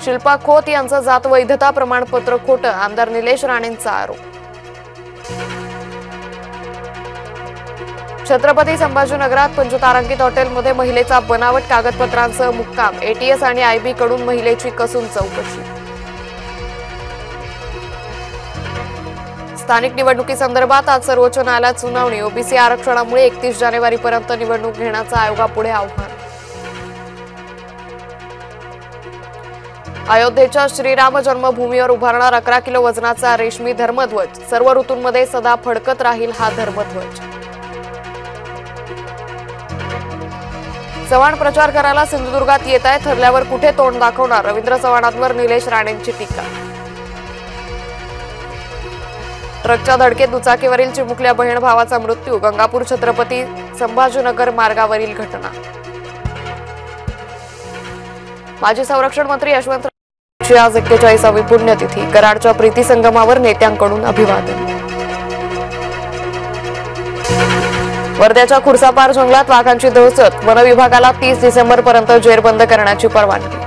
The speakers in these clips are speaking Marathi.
शिल्पा खोत यांचं जात वैधता प्रमाणपत्र खोटं, आमदार निलेश राणेंचा आरोप। छत्रपती संभाजीनगरात पंचतारांकित हॉटेलमध्ये महिलेचा बनावट कागदपत्रांसह मुक्काम, एटीएस आणि आयबी कडून महिलेची कसून चौकशी। स्थानिक निवडणुकीसंदर्भात आज सर्वोच्च न्यायालयात सुनावणी, ओबीसी आरक्षणामुळे 31 जानेवारीपर्यंत निवडणूक घेण्याचं आयोगापुढे आव्हान। अयोध्येच्या श्रीराम जन्मभूमीवर उभारणार 11 किलो वजनाचा रेशमी धर्मध्वज, सर्व ऋतूंमध्ये सदा फडकत राहील हा धर्मध्वज। चव्हाण प्रचार करायला सिंधुदुर्गात येत आहे, ठरल्यावर कुठे तोंड दाखवणार, रवींद्र चव्हाणांवर निलेश राणेंची टीका। ट्रकच्या धडकेत दुचाकीवरील चिमुकल्या बहीण भावाचा मृत्यू, गंगापूर छत्रपती संभाजीनगर मार्गावरील घटना। माजी संरक्षण मंत्री यशवंतराव आज 41वी पुण्यतिथी, कराडच्या प्रीती संगमावर नेत्यांकडून अभिवादन। वर्ध्याच्या खुर्सापार जंगलात वाघांची दहशत, वन विभागाला 30 डिसेंबरपर्यंत जेरबंद करण्याची परवानगी।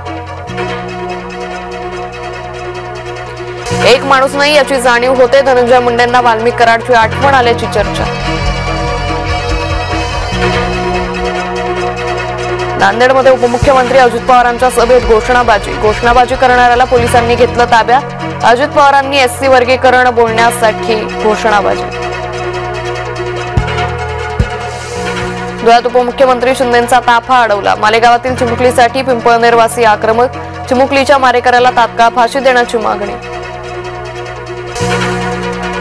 एक माणूस नाही याची जाणीव होते, धनंजय मुंडेंना वाल्मिक कराडची आठवण आल्याची चर्चा। नांदेडमध्ये उपमुख्यमंत्री अजित पवारांच्या सभेत घोषणाबाजी करणाऱ्याला पोलिसांनी घेतलं ताब्यात, अजित पवारांनी एससी वर्गीकरण बोलण्यासाठी घोषणाबाजी। धुळ्यात उपमुख्यमंत्री शिंदेंचा ताफा अडवला, मालेगावातील चिमुकलीसाठी पिंपळनेरवासी आक्रमक, चिमुकलीच्या मारेकऱ्याला तात्काळ फाशी देण्याची मागणी।